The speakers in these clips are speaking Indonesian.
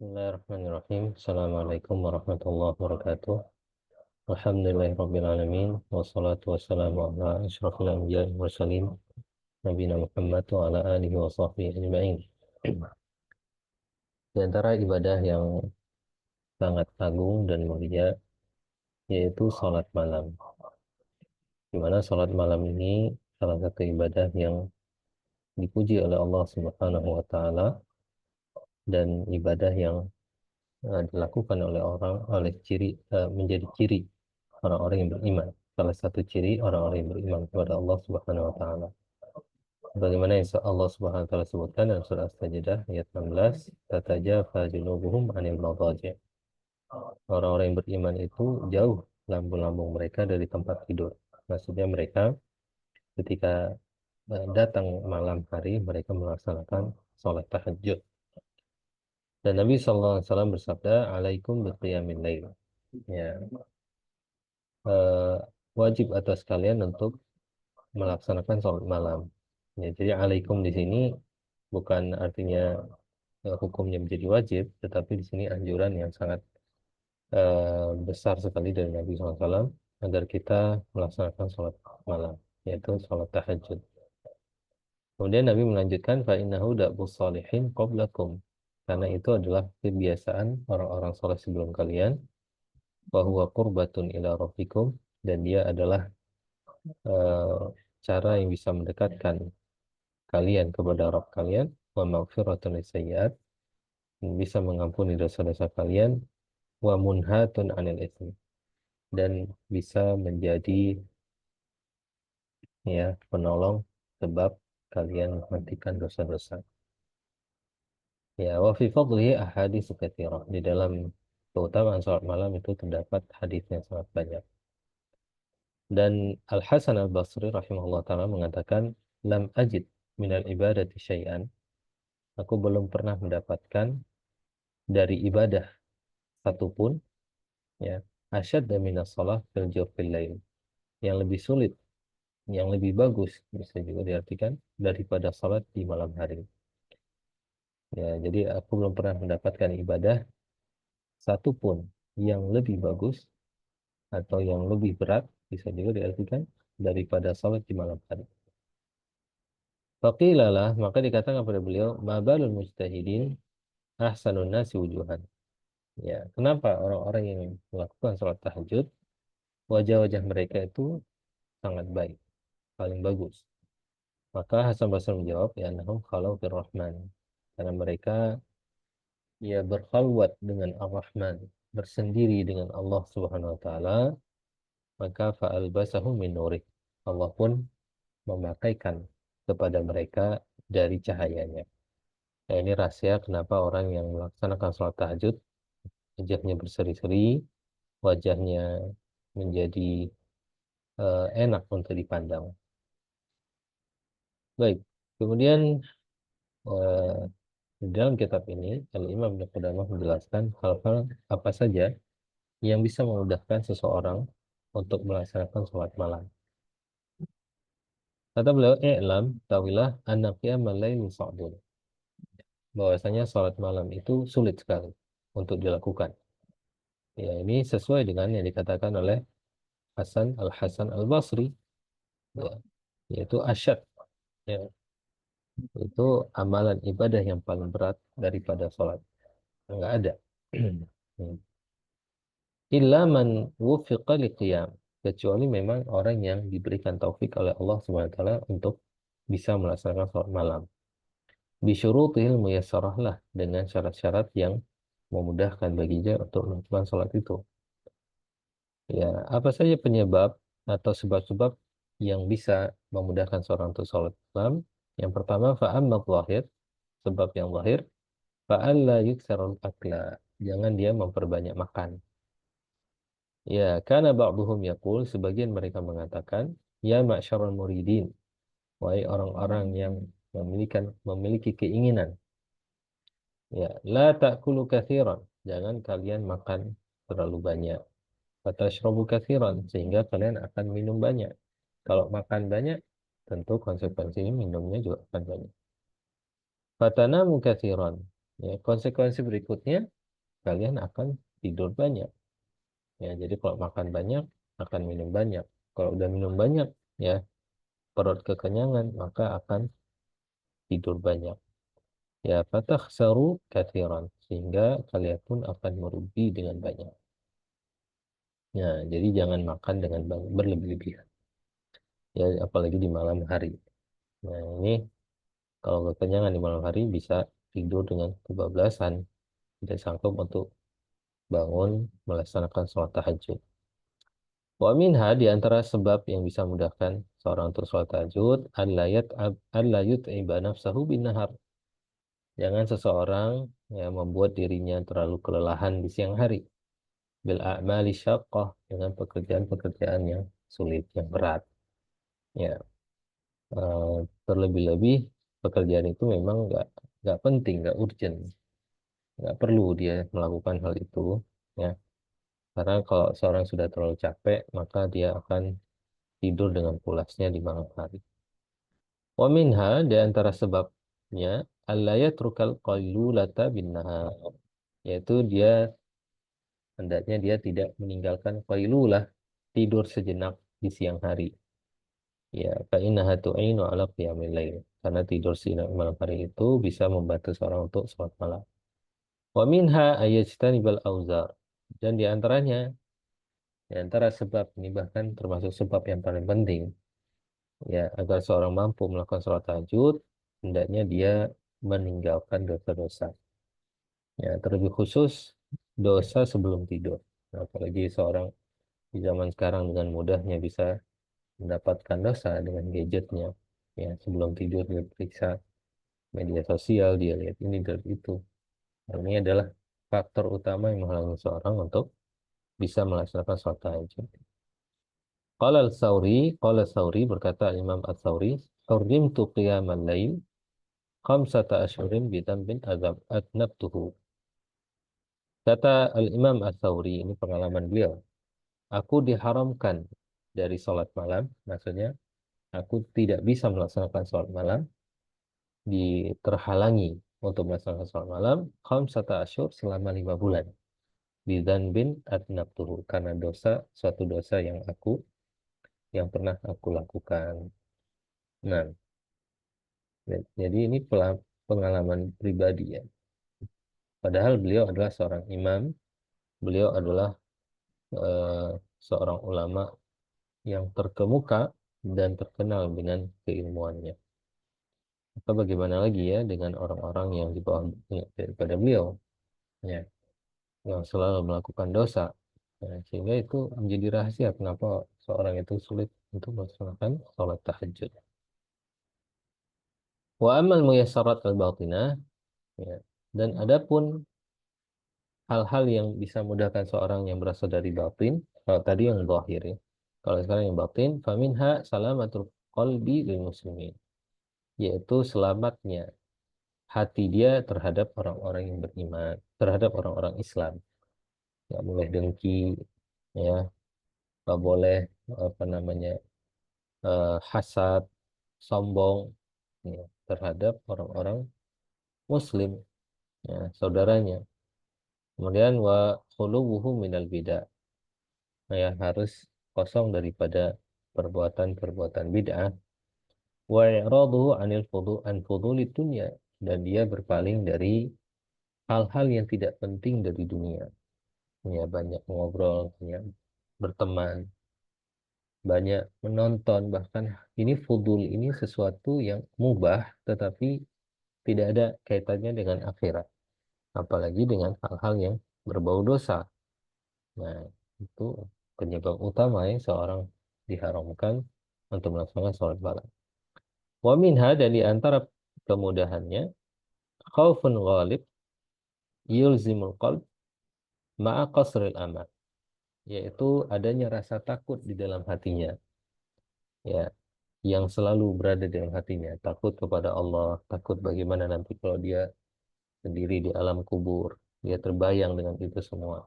Bismillahirrahmanirrahim. Assalamualaikum warahmatullahi wabarakatuh. Alhamdulillahirrahmanirrahim. Wassalatu wassalamu ala asyrafil anbiya wal mursalin. Nabiyina Muhammad wa ala alihi wa sahbihi ajma'in. Di antara ibadah yang sangat agung dan mulia yaitu salat malam. Di mana salat malam ini salah satu ibadah yang dipuji oleh Allah Subhanahu wa taala dan ibadah yang dilakukan oleh orang menjadi ciri orang-orang yang beriman. Salah satu ciri orang-orang yang beriman kepada Allah Subhanahu wa taala. Bagaimana yang Allah Subhanahu wa taala sebutkan dalam surah As-Sajdah ayat 16, "Tatajafa junubuhum 'anil madaji'." Orang-orang yang beriman itu jauh lambung-lambung mereka dari tempat tidur. Maksudnya mereka ketika datang malam hari mereka melaksanakan sholat tahajud. Dan Nabi SAW bersabda, "Alaikum biqiyamil lail." Ya, eh, wajib atas kalian untuk melaksanakan sholat malam. Ya, jadi alaikum di sini bukan artinya hukumnya menjadi wajib, tetapi di sini anjuran yang sangat besar sekali dari Nabi SAW agar kita melaksanakan sholat malam, yaitu sholat tahajud. Kemudian Nabi melanjutkan, فَإِنَّهُ دَأْبُ الصَّالِحِينَ قَبْلَكُمْ. Karena itu adalah kebiasaan orang-orang soleh sebelum kalian. وَهُوَ قُرْبَةٌ إِلَى رَبِّكُمْ. Dan dia adalah eh, cara yang bisa mendekatkan kalian kepada Rabb kalian, wa maghfiratun lisayyi'at, bisa mengampuni dosa-dosa kalian, wa munhatun 'anil itsmi, dan bisa menjadi ya penolong sebab kalian menghentikan dosa-dosa. Ya, wa fi fadlihi ahadits katsirah. Di dalam keutamaan salat malam itu terdapat hadis yang sangat banyak. Dan Al Hasan Al Basri rahimahullah taala mengatakan, lam ajid minal ibadati syai'an. Aku belum pernah mendapatkan dari ibadah satupun ya asyadda minas shalah fil jawfil lail, yang lebih sulit, yang lebih bagus bisa juga diartikan daripada salat di malam hari. Ya, jadi aku belum pernah mendapatkan ibadah satupun yang lebih bagus atau yang lebih berat bisa juga diartikan daripada salat di malam hari. Faqilalah, maka dikatakan kepada beliau, mabalul mujtahidin ahsanun nasi wujuhan. Ya, kenapa orang-orang yang melakukan salat tahajud wajah-wajah mereka itu sangat baik, paling bagus? Maka Hasan Basri menjawab, ya nahum khalau Rahman. Karena mereka ya berkhalwat dengan Ar-Rahman, bersendiri dengan Allah Subhanahu wa taala, maka fa'albasahum min nurih. Allah pun memakaikan kepada mereka dari cahayanya. Nah, ini rahasia kenapa orang yang melaksanakan sholat tahajud wajahnya berseri-seri, wajahnya menjadi enak untuk dipandang. Baik, kemudian eh, di dalam kitab ini, Al-Imam Ibnu Qudamah menjelaskan hal-hal apa saja yang bisa memudahkan seseorang untuk melaksanakan sholat malam. Kata beliau, tahuilah, anna qiyamal laili sa'bun. Bahwasanya sholat malam itu sulit sekali untuk dilakukan. Ya, ini sesuai dengan yang dikatakan oleh Al-Hasan Al-Basri, ya, yaitu asyad. Ya, itu amalan ibadah yang paling berat daripada sholat. Enggak ada. Hmm. Illa man wufiqa liqiyam. Kecuali memang orang yang diberikan taufik oleh Allah Subhanahu wa taala untuk bisa melaksanakan sholat malam. Bisyurutihil muyassarah lah, dengan syarat-syarat yang memudahkan baginya untuk melakukan sholat itu. Ya, apa saja penyebab atau sebab-sebab yang bisa memudahkan seorang untuk sholat malam? Yang pertama, fa'amma zahir, sebab yang zahir, fa'alla yuksarul akla, jangan dia memperbanyak makan. Ya, karena ba'duhum yaqul, sebagian mereka mengatakan, ya ma'syarul muridin, wahai orang-orang yang memiliki keinginan, ya, la ta'kulu katsiran, jangan kalian makan terlalu banyak. Fatashrabu katsiran, sehingga kalian akan minum banyak. Kalau makan banyak, tentu konsekuensinya minumnya juga akan banyak. Fatanamu katsiran, Ya, konsekuensi berikutnya kalian akan tidur banyak. Ya, jadi kalau makan banyak akan minum banyak. Kalau udah minum banyak, ya perut kekenyangan, maka akan tidur banyak. Ya, patah seru kathiran, sehingga kalian pun akan merugi dengan banyak. Ya, jadi jangan makan dengan berlebih-lebihan. Ya, apalagi di malam hari. Nah, ini kalau kekenyangan di malam hari bisa tidur dengan kebablasan, tidak sanggup untuk bangun melaksanakan sholat tahajud. Wa minha di antara sebab yang bisa mudahkan seorang untuk sholat tahajud, alla yut'iba nafsahu bin nahar. Jangan seseorang ya membuat dirinya terlalu kelelahan di siang hari. Bil a'mali syaqqah, dengan pekerjaan-pekerjaan yang sulit, yang berat. Ya, eh, terlebih-lebih pekerjaan itu memang nggak penting, nggak urgent, nggak perlu dia melakukan hal itu. Ya, karena kalau seorang sudah terlalu capek, maka dia akan tidur dengan pulasnya di malam hari. Wa minha, di antara sebabnya, alla yatrukal qailulata bin nahar, yaitu dia hendaknya dia tidak meninggalkan qailulah, tidur sejenak di siang hari. Ya, fa innaha tu'inu ala qiyamil lail. Karena tidur siang malam hari itu bisa membantu seorang untuk sholat malam. Wa minha ayajtanibal auzar. Dan di antaranya, di antara sebab ini bahkan termasuk sebab yang paling penting, ya agar seorang mampu melakukan sholat tahajud, hendaknya dia meninggalkan dosa-dosa. Ya, terlebih khusus dosa sebelum tidur. Nah, apalagi seorang di zaman sekarang dengan mudahnya bisa mendapatkan dosa dengan gadgetnya. Ya, sebelum tidur dia periksa media sosial, dia lihat ini dan itu. Nah, ini adalah faktor utama yang menghalangi seorang untuk bisa melaksanakan sholat tahajud. Qala al-Thawri berkata Imam Al-Thawri, "Hurrimtu qiyamal lail khamsata asyhurin bidambin azab adnabtuhu." Kata Al-Imam Al-Thawri, ini pengalaman beliau. Aku diharamkan dari sholat malam, maksudnya aku tidak bisa melaksanakan sholat malam, terhalangi untuk melaksanakan sholat malam, khamsata asyhur selama 5 bulan. Bidzanbin adnabtuhu, karena suatu dosa yang pernah aku lakukan. Nah, jadi ini pengalaman pribadi ya. Padahal beliau adalah seorang imam, beliau adalah eh, seorang ulama yang terkemuka dan terkenal dengan keilmuannya. Maka bagaimana lagi ya dengan orang-orang yang di bawah daripada beliau, ya, yang selalu melakukan dosa. Nah, sehingga itu menjadi rahasia kenapa seorang itu sulit untuk melaksanakan sholat tahajud. Wa amal muyassarat al-batinah, ya. Dan adapun hal-hal yang bisa mudahkan seorang yang berasal dari batin, kalau tadi yang zahir ya. Kalau sekarang yang batin, faminha salamatul qalbi lil muslimin, yaitu selamatnya hati dia terhadap orang-orang yang beriman, terhadap orang-orang Islam. Nggak boleh dengki, ya, nggak boleh apa namanya hasad, sombong, ya, terhadap orang-orang Muslim, ya, saudaranya. Kemudian wa khuluwuhu minal bidah, ya harus kosong daripada perbuatan-perbuatan bid'ah. Wa i'raduhu anil fudulid dunya, dan dia berpaling dari hal-hal yang tidak penting dari dunia. Ya, banyak ngobrol, banyak berteman, banyak menonton, bahkan ini fudul, ini sesuatu yang mubah tetapi tidak ada kaitannya dengan akhirat, apalagi dengan hal-hal yang berbau dosa. Nah, itu penyebab utama yang seorang diharamkan untuk melaksanakan sholat malam. Wa minha, dan di antara kemudahannya, khaufun ghalib yulzimul qalb ma'a qasril amal, yaitu adanya rasa takut di dalam hatinya, ya, yang selalu berada di dalam hatinya, takut kepada Allah, takut bagaimana nanti kalau dia sendiri di alam kubur, dia terbayang dengan itu semua.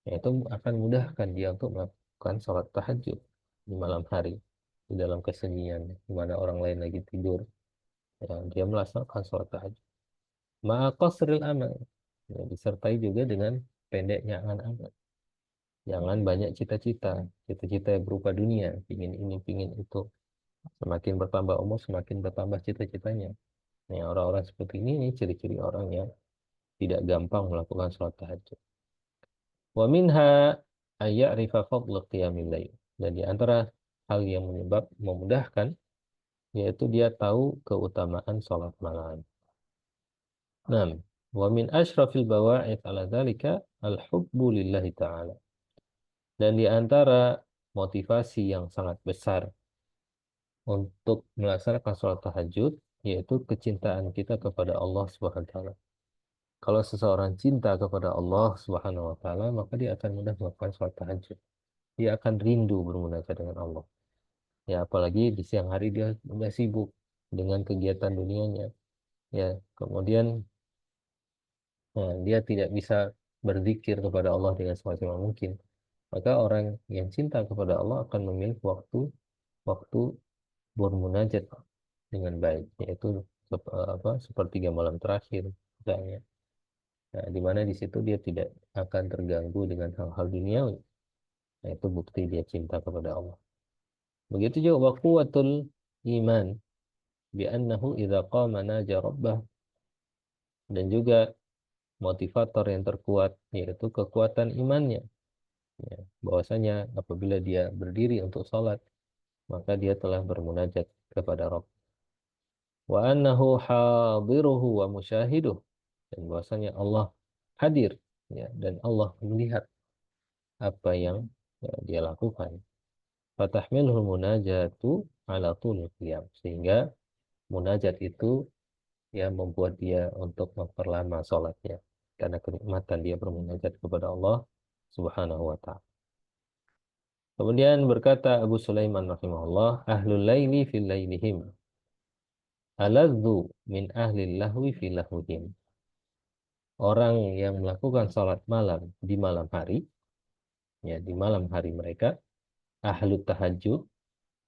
Ya, itu akan mudahkan dia untuk melakukan sholat tahajud di malam hari, di dalam kesunyian, di mana orang lain lagi tidur, ya, dia melaksanakan sholat tahajud. Ma'a qasril amal. Ya, disertai juga dengan pendeknya angan-angan. Jangan banyak cita-cita. Cita-cita yang berupa dunia. Pingin ini, pingin itu. Semakin bertambah umur, semakin bertambah cita-citanya. Nah, orang-orang seperti ini ciri-ciri orang yang tidak gampang melakukan sholat tahajud. Wa minha ayya'rifa fadla qiyamil lail. Dan di antara hal yang memudahkan yaitu dia tahu keutamaan sholat malam. Nah, wa min asyrafil bawa'id ala dzalika al-hubbu lillahi ta'ala. Dan di antara motivasi yang sangat besar untuk melaksanakan sholat tahajud yaitu kecintaan kita kepada Allah Subhanahu wa taala. Kalau seseorang cinta kepada Allah Subhanahu wa taala, maka dia akan mudah melakukan sholat tahajud. Dia akan rindu bermunajat dengan Allah. Ya, apalagi di siang hari dia sudah sibuk dengan kegiatan dunianya. Ya, kemudian dia tidak bisa berzikir kepada Allah dengan semaksimal mungkin. Maka orang yang cinta kepada Allah akan memilih waktu bermunajat dengan baik, yaitu sepertiga malam terakhir misalnya. Nah, di mana di situ dia tidak akan terganggu dengan hal-hal duniawi. Nah, itu bukti dia cinta kepada Allah. Begitu juga wa quwwatul iman bi annahu idza qama naja rabbah, dan juga motivator yang terkuat yaitu kekuatan imannya. Ya, bahwasanya apabila dia berdiri untuk sholat, maka dia telah bermunajat kepada Rabb. Wa annahu hadiruhu wa musyahiduh, dan bahwasanya Allah hadir, ya, dan Allah melihat apa yang dia lakukan. Fatahmilul munajatu ala tulil qiyam, sehingga munajat itu ya membuat dia untuk memperlama sholatnya karena kenikmatan dia bermunajat kepada Allah Subhanahu wa taala. Kemudian berkata Abu Sulaiman rahimahullah, ahlul laili fil lailihim aladzu min ahli lahwi fil lahwihim. Orang yang melakukan salat malam di malam hari, ya di malam hari mereka, ahlu tahajud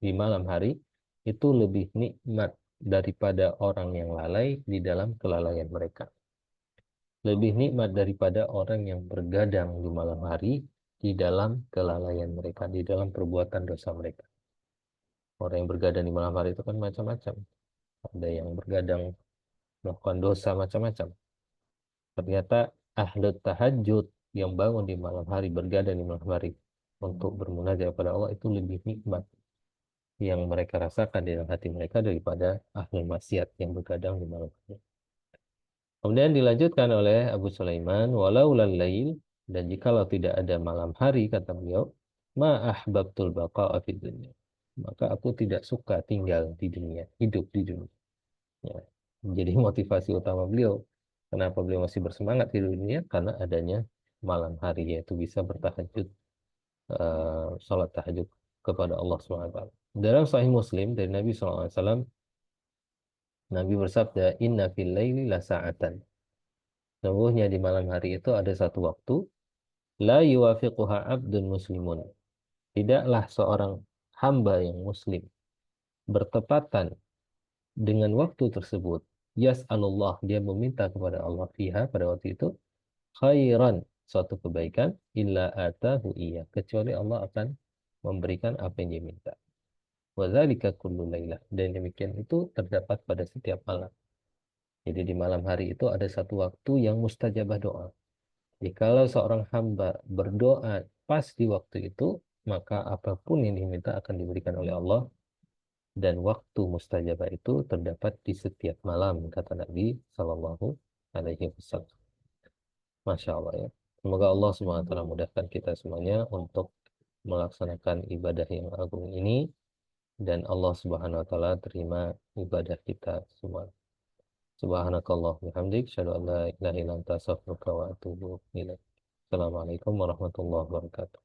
di malam hari itu lebih nikmat daripada orang yang lalai di dalam kelalaian mereka. Lebih nikmat daripada orang yang bergadang di malam hari di dalam kelalaian mereka, di dalam perbuatan dosa mereka. Orang yang bergadang di malam hari itu kan macam-macam. Ada yang bergadang melakukan dosa macam-macam. Ternyata ahlu tahajud yang bangun di malam hari, bergadang di malam hari untuk bermunajat kepada Allah itu lebih nikmat yang mereka rasakan di dalam hati mereka daripada ahli maksiat yang bergadang di malam hari. Kemudian dilanjutkan oleh Abu Sulaiman, walau lail, dan jikalau tidak ada malam hari, kata beliau, ma ahbabtul baqa'a fid dunya. Maka aku tidak suka tinggal di dunia, hidup di dunia. Ya. Jadi motivasi utama beliau, kenapa beliau masih bersemangat di dunia, karena adanya malam hari, yaitu bisa bertahajud, sholat tahajud kepada Allah SWT. Dalam Sahih Muslim dari Nabi SAW, Nabi bersabda, Inna fil laili la sa'atan. Sungguhnya di malam hari itu ada satu waktu, la yuwafiquha abdun muslimun. Tidaklah seorang hamba yang muslim bertepatan dengan waktu tersebut. Yas'alullah, dia meminta kepada Allah fiha pada waktu itu, khairan, suatu kebaikan, illa atahu iya. Kecuali Allah akan memberikan apa yang dia minta. Wadzalika kullu lailah. Dan demikian itu terdapat pada setiap malam. Jadi di malam hari itu ada satu waktu yang mustajabah doa. Jikalau seorang hamba berdoa pas di waktu itu, maka apapun yang diminta akan diberikan oleh Allah. Dan waktu mustajabah itu terdapat di setiap malam, kata Nabi Sallallahu Alaihi Wasallam. Masya Allah ya. Semoga Allah SWT mudahkan kita semuanya untuk melaksanakan ibadah yang agung ini, dan Allah Subhanahu Wa Taala terima ibadah kita semua. Subhanakallah bihamdik, syadu an la ilaha illa anta astaghfiruka wa atubu ilaik. Assalamualaikum warahmatullahi wabarakatuh.